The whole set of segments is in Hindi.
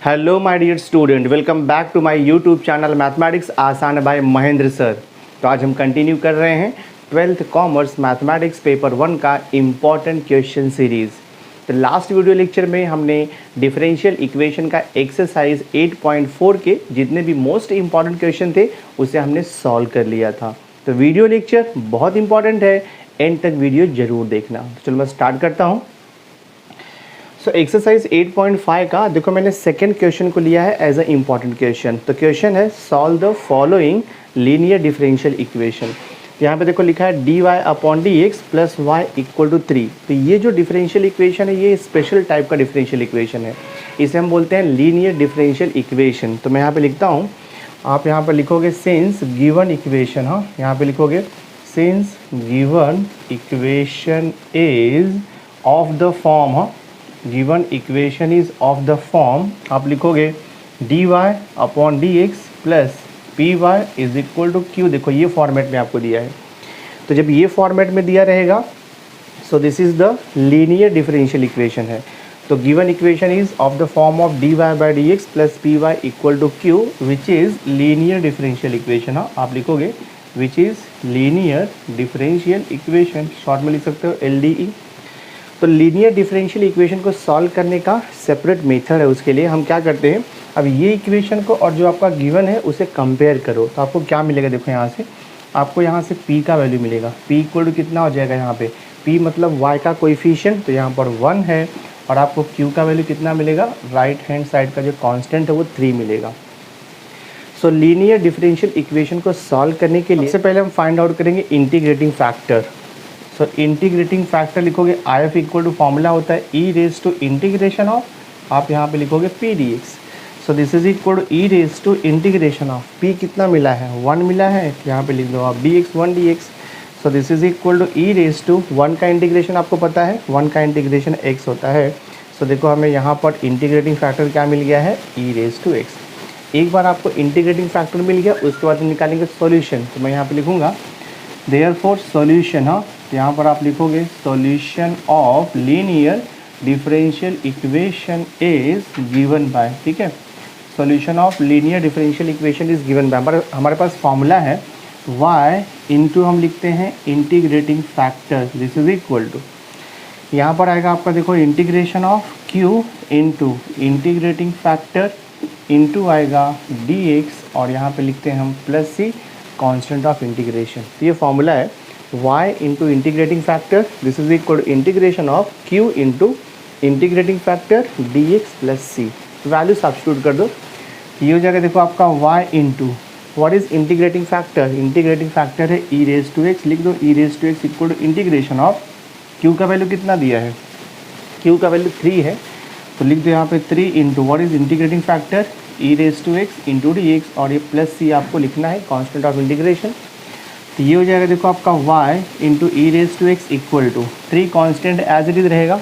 Hello my dear student, welcome back to my YouTube channel mathematics आसान बाय महेंद्र सर। तो आज हम कंटिन्यू कर रहे हैं 12th कॉमर्स मैथमेटिक्स पेपर 1 का इम्पॉर्टेंट क्वेश्चन सीरीज़। तो लास्ट वीडियो लेक्चर में हमने डिफरेंशियल इक्वेशन का एक्सरसाइज 8.4 के जितने भी मोस्ट इम्पॉर्टेंट क्वेश्चन थे उसे हमने सॉल्व कर लिया था। तो वीडियो लेक्चर बहुत इंपॉर्टेंट है, एंड तक वीडियो ज़रूर देखना। तो चलो मैं स्टार्ट करता हूँ। सो एक्सरसाइज 8.5 का देखो, मैंने सेकंड क्वेश्चन को लिया है एज अ इम्पॉर्टेंट क्वेश्चन। तो क्वेश्चन है solve the following linear differential equation. यहाँ पे देखो लिखा है dy upon D x plus Y equal to 3। तो ये जो डिफरेंशियल इक्वेशन है ये स्पेशल टाइप का डिफरेंशियल इक्वेशन है, इसे हम बोलते हैं लीनियर डिफरेंशियल इक्वेशन। तो मैं यहाँ पे लिखता हूँ, आप यहाँ पर लिखोगे सिंस गिवन इक्वेशन, हाँ यहाँ पे लिखोगे since given equation is of the form, हाँ given equation is of the form, आप लिखोगे dy upon D x plus P y is equal to q. देखो ये फॉर्मेट में आपको दिया है, तो जब ये फॉर्मेट में दिया रहेगा so this is the linear differential equation है। तो given equation is of the form of dy by D x plus P Y equal to Q which is linear differential equation. हाँ आप लिखोगे which is linear differential equation, short में लिख सकते हो LDE। तो लीनियर डिफरेंशियल इक्वेशन को सॉल्व करने का सेपरेट मेथड है। उसके लिए हम क्या करते हैं, अब ये इक्वेशन को और जो आपका गिवन है उसे कंपेयर करो। तो आपको क्या मिलेगा, देखो यहाँ से आपको यहाँ से p का वैल्यू मिलेगा। p इक्वल टू कितना हो जाएगा, यहाँ पे p मतलब y का कोएफिशिएंट, तो यहाँ पर 1 है। और आपको q का वैल्यू कितना मिलेगा, राइट हैंड साइड का जो कांस्टेंट है वो 3 मिलेगा। सो लीनियर डिफरेंशियल इक्वेशन को सॉल्व करने के लिए सबसे पहले हम फाइंड आउट करेंगे integrating factor. So integrating factor लिखोगे IF इक्वल टू फॉर्मूला होता है ई रेज टू इंटीग्रेशन ऑफ, आप यहाँ पे लिखोगे P D x. So this is equal to E raise to integration of P कितना मिला है, 1 मिला है, यहाँ पे लिख दो आप D X 1 D x. So this is equal to E raise to 1 का इंटीग्रेशन आपको पता है, 1 का इंटीग्रेशन x होता है। सो देखो हमें यहाँ पर इंटीग्रेटिंग फैक्टर क्या मिल गया है, ई रेज टू एक्स। एक बार आपको इंटीग्रेटिंग फैक्टर मिल गया उसके बाद निकालेंगे सॉल्यूशन। तो मैं यहाँ पे लिखूँगा देयरफॉर सॉल्यूशन, हाँ यहाँ पर आप लिखोगे solution of linear differential equation is given by, ठीक है। Solution of linear differential equation is given by, हमारे पास फॉर्मूला है y इंटू हम लिखते हैं integrating factor, this is equal to यहाँ पर आएगा आपका देखो integration of q into integrating factor into आएगा dx और यहाँ पे लिखते हैं हम plus c constant of integration. तो ये फॉर्मूला है y into integrating factor, this is equal to integration of q into integrating factor dx plus c। Value substitute कर दो, ये हो जाएगा देखो आपका y into what is integrating factor, integrating factor है ई रेज टू एक्स, लिख दो e raise to x equal to integration of q का वैल्यू कितना दिया है, q का वैल्यू 3 है, तो लिख दो यहाँ पे 3 into what is integrating factor E raise to X into D X और ये प्लस c आपको लिखना है कांस्टेंट ऑफ इंटीग्रेशन। तो ये हो जाएगा देखो आपका y into E raise to x equal to 3 constant as it is रहेगा।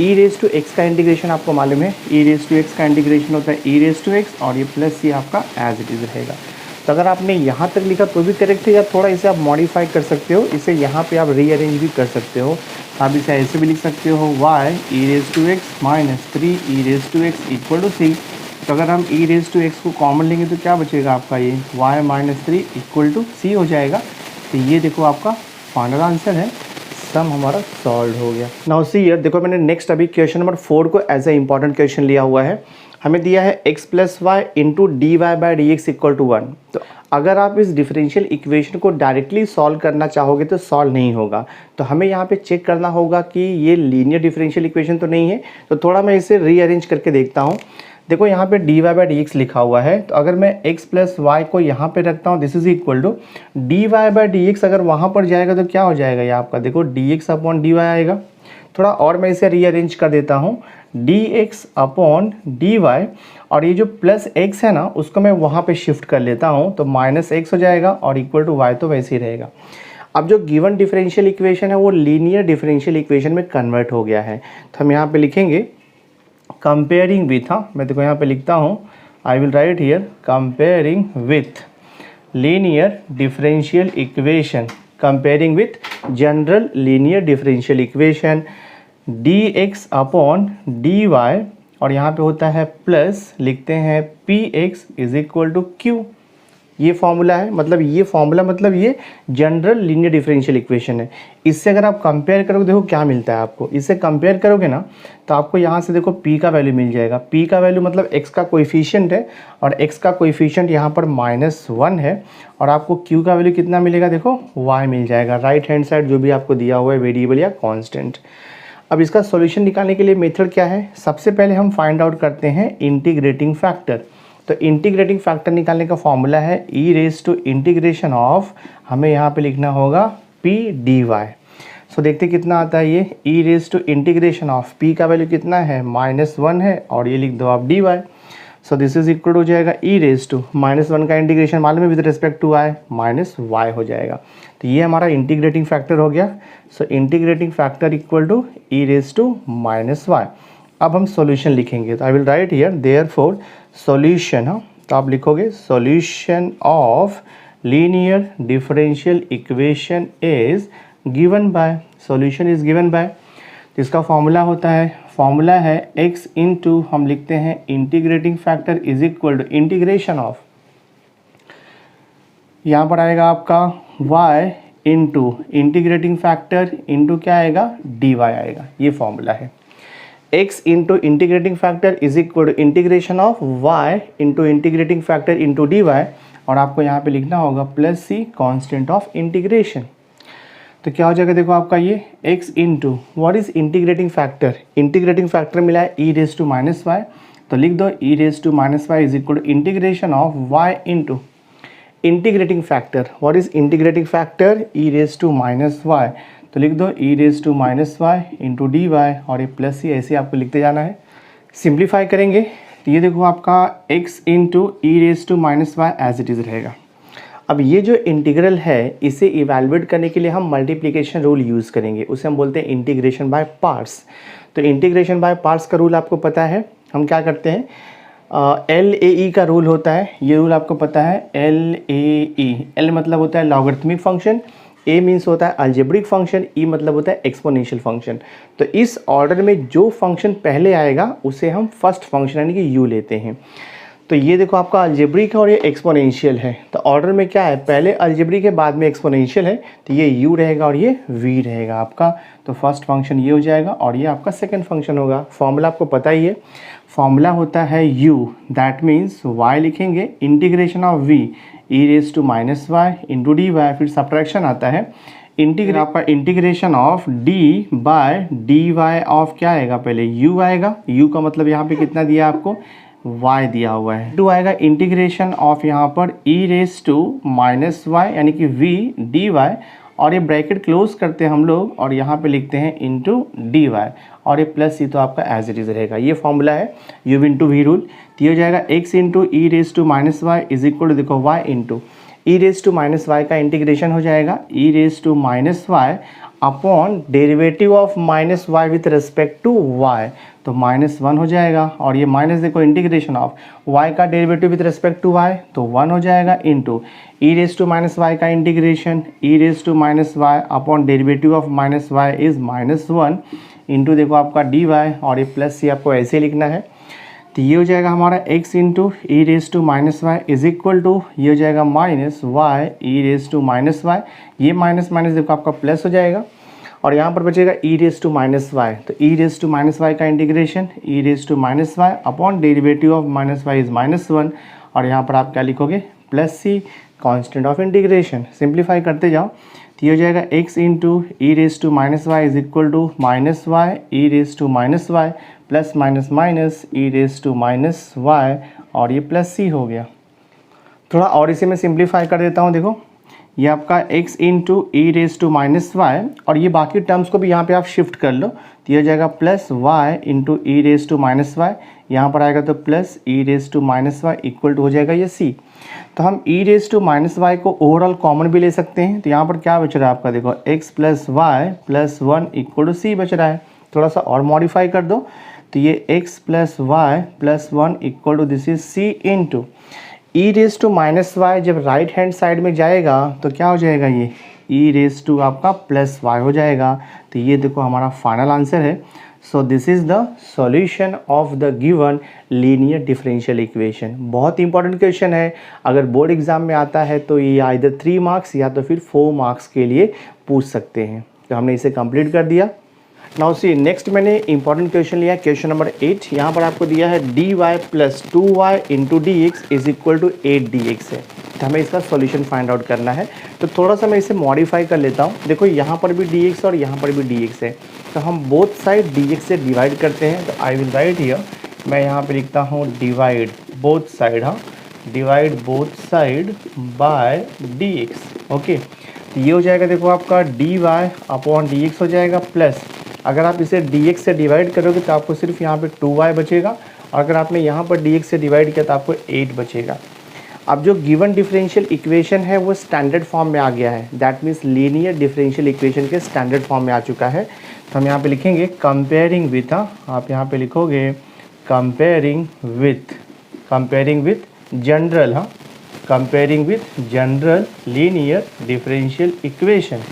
ई रेज टू एक्स का इंटीग्रेशन आपको मालूम है, ई रेज टू एक्स का इंटीग्रेशन होता है ई रेज टू एक्स और ये प्लस c आपका एज इट इज रहेगा। तो अगर आपने यहाँ तक लिखा तो भी करेक्ट है, या थोड़ा इसे आप मॉडिफाई कर सकते हो, इसे यहाँ पे आप रीअरेंज भी कर सकते हो। आप इसे ऐसे भी लिख सकते हो y E raise to X minus 3 E raise to x equal to c। तो अगर हम ई रेज टू एक्स को कॉमन लेंगे तो क्या बचेगा आपका, ये y minus 3 equal to c हो जाएगा। तो ये देखो आपका फाइनल आंसर है, सम हमारा सॉल्व हो गया। नाउ सी हियर, देखो मैंने नेक्स्ट अभी क्वेश्चन नंबर 4 को एज ए इंपॉर्टेंट क्वेश्चन लिया हुआ है। हमें दिया है x plus Y into D Y by D X equal to 1। तो अगर आप इस डिफरेंशियल इक्वेशन को डायरेक्टली सॉल्व करना चाहोगे तो सॉल्व नहीं होगा। तो हमें यहाँ पे चेक करना होगा कि ये लीनियर डिफरेंशियल इक्वेशन तो नहीं है। तो थोड़ा मैं इसे रीअरेंज करके देखता हूँ। देखो यहाँ पे dy बाई डी एक्स लिखा हुआ है, तो अगर मैं x प्लस वाई को यहाँ पे रखता हूँ this is equal to dy by D X, अगर वहाँ पर जाएगा तो क्या हो जाएगा, ये आपका देखो dx अपॉन dy आएगा। थोड़ा और मैं इसे रीअरेंज कर देता हूँ, dx अपॉन dy और ये जो प्लस x है ना उसको मैं वहाँ पे शिफ्ट कर लेता हूँ, तो माइनस x हो जाएगा और इक्वल टू y तो वैसे ही रहेगा। अब जो गिवन डिफरेंशियल इक्वेशन है वो लीनियर डिफरेंशियल इक्वेशन में कन्वर्ट हो गया है। तो हम यहाँ पे लिखेंगे कंपेयरिंग विथ, हाँ मैं देखो यहाँ पे लिखता हूँ, I will write here comparing with linear differential equation, comparing with general linear differential equation dx upon dy और यहाँ पे होता है प्लस, लिखते हैं P X is equal to Q. ये फॉर्मूला है, मतलब ये फॉर्मूला मतलब ये जनरल लीनियर डिफरेंशियल इक्वेशन है। इससे अगर आप कंपेयर करोगे, देखो क्या मिलता है आपको, इससे कंपेयर करोगे ना तो आपको यहाँ से देखो p का वैल्यू मिल जाएगा। p का वैल्यू मतलब x का कोएफिशिएंट है, और x का कोएफिशिएंट यहाँ पर -1 है, और आपको q का वैल्यू कितना मिलेगा, देखो y मिल जाएगा, राइट हैंड साइड जो भी आपको दिया हुआ है वेरिएबल या कॉन्स्टेंट। अब इसका सॉल्यूशन निकालने के लिए मेथड क्या है, सबसे पहले हम फाइंड आउट करते हैं इंटीग्रेटिंग फैक्टर। तो इंटीग्रेटिंग फैक्टर निकालने का फॉर्मूला है ई रेज टू इंटीग्रेशन ऑफ, हमें यहाँ पे लिखना होगा पी डी वाई। सो देखते कितना आता है ये, e raise to integration of, p का वैल्यू कितना है -1 है, और ये लिख दो आप d y. So this is equal हो जाएगा ई रेज टू -1 का इंटीग्रेशन मालूम है विद रिस्पेक्ट टू आई -y हो जाएगा। तो ये हमारा इंटीग्रेटिंग फैक्टर हो गया। So integrating factor equal to E raise to -y। अब हम सॉल्यूशन लिखेंगे, तो I will write here therefore solution, हाँ तो आप लिखोगे solution of linear differential equation is given by, solution is given by, इसका फॉर्मूला होता है, फॉर्मूला है x इंटू, हम लिखते हैं integrating factor is equal to integration of, यहाँ पर आएगा आपका y into integrating factor into क्या आएगा, dy आएगा, ये फॉर्मूला है। x into integrating factor is equal to integration of y into integrating factor into dy, और आपको यहाँ पे लिखना होगा plus c constant of integration. तो क्या हो जाएगा, देखो आपका ये x into what is integrating factor, integrating factor मिला है ई रेज टू -y, तो लिख दो e raise to -y is equal to integration of y into integrating factor, what is integrating factor E raise to -y, तो लिख दो e raise to -y into D y, और ये प्लस सी ऐसे आपको लिखते जाना है। सिंप्लीफाई करेंगे तो ये देखो आपका x into E raise to -y as it is रहेगा। अब ये जो इंटीग्रल है इसे इवैल्यूएट करने के लिए हम मल्टीप्लिकेशन रूल यूज़ करेंगे, उसे हम बोलते हैं इंटीग्रेशन बाय पार्ट्स। तो इंटीग्रेशन बाय पार्ट्स का रूल आपको पता है, हम क्या करते हैं, LAE का रूल होता है, ये रूल आपको पता है, LAE, L मतलब होता है लॉगरिथमिक फंक्शन, A मीन्स होता है अलजेब्रिक फंक्शन, E मतलब होता है एक्सपोनेंशियल फंक्शन। तो इस ऑर्डर में जो फंक्शन पहले आएगा उसे हम फर्स्ट फंक्शन यानी कि U लेते हैं। तो ये देखो आपका अलजेब्रिक है और ये एक्सपोनेंशियल है, तो ऑर्डर में क्या है, पहले अलजेब्रिक है बाद में एक्सपोनेंशियल है, तो ये U रहेगा और ये V रहेगा आपका। तो फर्स्ट फंक्शन ये हो जाएगा और ये आपका सेकंड फंक्शन होगा। फॉर्मूला आपको पता ही है, फॉर्मूला होता है U, दैट मीन्स Y लिखेंगे integration of V e raise to -y into D y, फिर सब्ट्रैक्शन आता है आपका integration of d by d y of क्या आएगा, पहले u आएगा, u का मतलब यहाँ पे कितना दिया आपको, y दिया हुआ है, टू आएगा इंटीग्रेशन ऑफ यहाँ पर e रेज टू -y यानी कि v dy, और ये ब्रैकेट क्लोज करते हैं हम लोग और यहाँ पे लिखते हैं इंटू डी वाई, और ये प्लस सी तो आपका एज इट इज़ रहेगा। ये फॉर्मूला है u इंटू वी रूल। तो ये हो जाएगा x into E raise to -y is equal to, देखो y into E raise to -y का इंटीग्रेशन हो जाएगा e raise to -y upon derivative of -y with respect to y, तो -1 हो जाएगा, और ये माइनस देखो इंटीग्रेशन ऑफ y का derivative with respect to y, तो 1 हो जाएगा into E raise to -y का integration e raise to -y upon derivative of -y is -1 into देखो आपका dy, और ये प्लस सी आपको ऐसे लिखना है। तो ये हो जाएगा हमारा x into E raise to -y is equal to, ये हो जाएगा -y E raise to -y, ये माइनस माइनस देखो आपका प्लस हो जाएगा, और यहाँ पर बचेगा ई रेज टू -y, तो ई रेज टू -y का integration e raise to -y upon derivative of -y is -1, और यहाँ पर आप क्या लिखोगे, plus c constant of integration. Simplify करते जाओ तो ये हो जाएगा x into E raise to -y is equal to -y E raise to -y plus minus minus e raise to -y, और ये प्लस सी हो गया। थोड़ा और इसे मैं सिंप्लीफाई कर देता हूँ, देखो ये आपका x into E raise to -y, और ये बाकी टर्म्स को भी यहाँ पे आप शिफ्ट कर लो, तो ये हो जाएगा plus y into E raise to -y, यहाँ पर आएगा तो plus e raise to -y equal to हो जाएगा ये c। तो हम ई रेज टू -y को ओवरऑल कॉमन भी ले सकते हैं, तो यहाँ पर क्या बच रहा है आपका, देखो x plus y plus 1 equal to c बच रहा है। थोड़ा सा और मॉडिफाई कर दो तो ये x plus y plus 1 equal to this is c into E raise to -y, जब राइट हैंड साइड में जाएगा तो क्या हो जाएगा, ये ई रेज टू आपका प्लस y हो जाएगा। तो ये देखो हमारा फाइनल आंसर है। So this is the solution of the given linear differential equation. बहुत इंपॉर्टेंट क्वेश्चन है, अगर बोर्ड एग्जाम में आता है तो ये आइदर 3 मार्क्स या तो फिर 4 मार्क्स के लिए पूछ सकते हैं। तो हमने इसे कंप्लीट कर दिया। नाउ सी नेक्स्ट मैंने इंपॉर्टेंट क्वेश्चन लिया क्वेश्चन नंबर 8। यहाँ पर आपको दिया है dy plus 2y into D x is equal to 8dx है। तो हमें इसका सॉल्यूशन फाइंड आउट करना है। तो थोड़ा सा मैं इसे मॉडिफाई कर लेता हूँ। देखो यहाँ पर भी dx और यहाँ पर भी dx है, तो हम बोथ साइड dx से डिवाइड करते हैं। तो आई विल राइट हियर, मैं यहाँ पे लिखता हूँ डिवाइड बोथ साइड, हाँ divide both side by dx। Okay, तो ये हो जाएगा देखो आपका dy अपॉन dx हो जाएगा, प्लस अगर आप इसे dx से डिवाइड करोगे तो आपको सिर्फ यहाँ पे 2y बचेगा, और अगर आपने यहाँ पर dx से डिवाइड किया तो आपको 8 बचेगा। अब जो गिवन डिफरेंशियल इक्वेशन है वो स्टैंडर्ड फॉर्म में आ गया है, that means linear differential equation के स्टैंडर्ड फॉर्म में आ चुका है। तो हम यहाँ पे लिखेंगे कंपेयरिंग विथ, आप यहाँ पे लिखोगे comparing with general, comparing with general linear differential equation.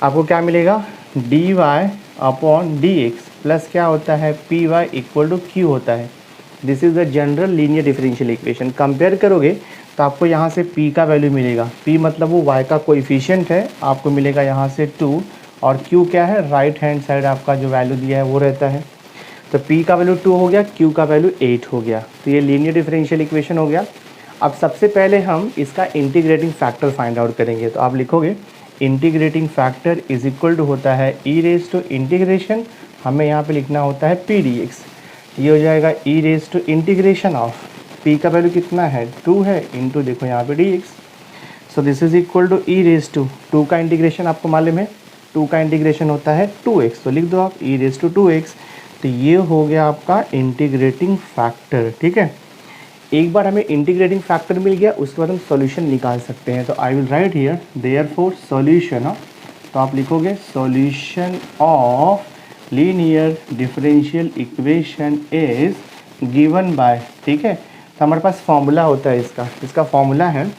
आपको क्या मिलेगा, dy अपॉन dx प्लस क्या होता है py इक्वल टू q होता है। This is the general linear differential equation. Compare करोगे तो आपको यहाँ से p का वैल्यू मिलेगा, p मतलब वो y का कोएफिशिएंट है, आपको मिलेगा यहाँ से 2, और q क्या है, राइट हैंड साइड आपका जो वैल्यू दिया है वो रहता है। तो p का वैल्यू 2 हो गया, q का वैल्यू 8 हो गया। तो ये लीनियर डिफरेंशियल इक्वेशन हो गया। अब सबसे पहले हम इसका इंटीग्रेटिंग फैक्टर फाइंड आउट करेंगे। तो आप लिखोगे integrating factor is equal to होता है ई रेज टू इंटीग्रेशन, हमें यहाँ पे लिखना होता है पी डी एक्स। ये हो जाएगा e raise to integration of p का वैल्यू कितना है 2 है, इंटू देखो यहाँ पे d x. So this is equal to E raise to 2 का इंटीग्रेशन आपको मालूम है, 2 का इंटीग्रेशन होता है 2x, तो लिख दो आप ई रेज टू 2x। तो ये हो गया आपका इंटीग्रेटिंग फैक्टर। ठीक है, एक बार हमें इंटीग्रेटिंग फैक्टर मिल गया, उसके बाद हम सॉल्यूशन निकाल सकते हैं। तो I will write here therefore solution, तो आप लिखोगे solution of linear differential equation is given by, ठीक है। तो हमारे पास फॉर्मूला होता है इसका फॉर्मूला है,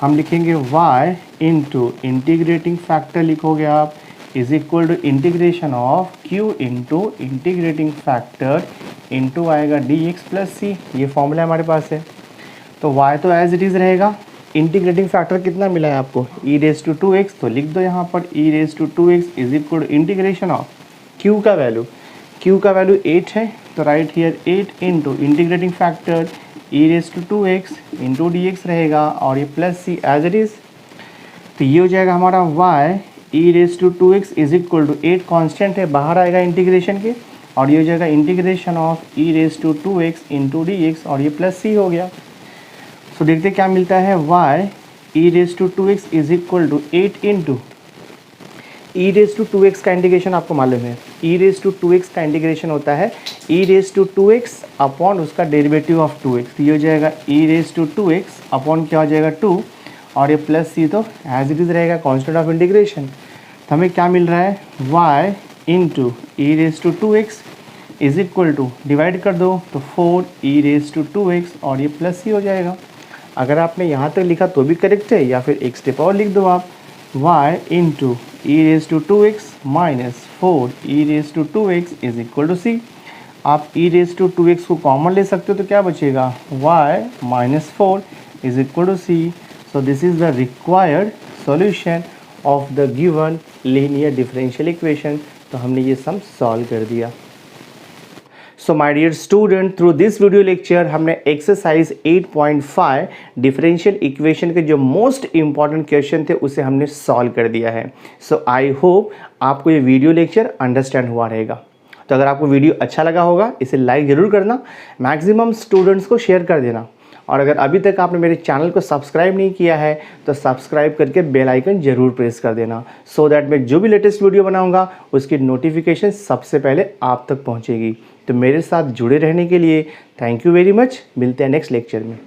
हम लिखेंगे y इंटू इंटीग्रेटिंग फैक्टर लिखोगे आप is equal to integration of q into integrating factor into आएगा dx प्लस सी। ये फॉर्मूला हमारे पास है। तो y तो एज इट इज़ रहेगा, इंटीग्रेटिंग फैक्टर कितना मिला है आपको e रेज टू 2x, तो लिख दो यहाँ पर e raise to 2x is equal to integration of q का वैल्यू 8 है, तो right here 8 into integrating factor e raise to 2x into dx रहेगा, और ये plus c as it is. तो ये हो जाएगा हमारा y e raise to 2x is equal to 8 constant है, बाहर आएगा इंटीग्रेशन के, और ये हो जाएगा integration of e raise to 2x into dx, और ये प्लस सी हो गया। सो देखते क्या मिलता है, y e raise to 2x is equal to 8 into e raise to 2x का इंटीग्रेशन आपको मालूम है, e रेज टू 2x का इंटीग्रेशन होता है e raise to 2x upon उसका डेरिवेटिव ऑफ 2x। तो ये हो जाएगा e raise to 2x upon क्या हो जाएगा 2, और ये प्लस सी तो एज इट इज़ रहेगा कांस्टेंट ऑफ इंटीग्रेशन। तो हमें क्या मिल रहा है, y into E raise to 2x is equal to divide कर दो तो 4 ई रेज टू 2x, और ये प्लस सी हो जाएगा। अगर आपने यहाँ तक लिखा तो भी करेक्ट है, या फिर एक स्टेप और लिख दो आप, y into E raise to 2x minus 4 e raise to 2x is equal to c. आप ई रेज टू 2x को कॉमन ले सकते हो, तो क्या बचेगा, y minus 4 is equal to c. So this is the required solution of the given linear differential equation. तो हमने ये सम सॉल्व कर दिया। So my dear student, through this video lecture हमने एक्सरसाइज 8.5 डिफरेंशियल इक्वेशन के जो मोस्ट इंपॉर्टेंट क्वेश्चन थे उसे हमने सॉल्व कर दिया है। सो आई होप आपको ये वीडियो लेक्चर अंडरस्टैंड हुआ रहेगा। तो अगर आपको वीडियो अच्छा लगा होगा इसे लाइक ज़रूर करना, मैक्सिमम स्टूडेंट्स को शेयर कर देना, और अगर अभी तक आपने मेरे चैनल को सब्सक्राइब नहीं किया है तो सब्सक्राइब करके बेल आइकन ज़रूर प्रेस कर देना, सो दैट मैं जो भी लेटेस्ट वीडियो बनाऊंगा उसकी नोटिफिकेशन सबसे पहले आप तक पहुंचेगी। तो मेरे साथ जुड़े रहने के लिए थैंक यू वेरी मच। मिलते हैं नेक्स्ट लेक्चर में।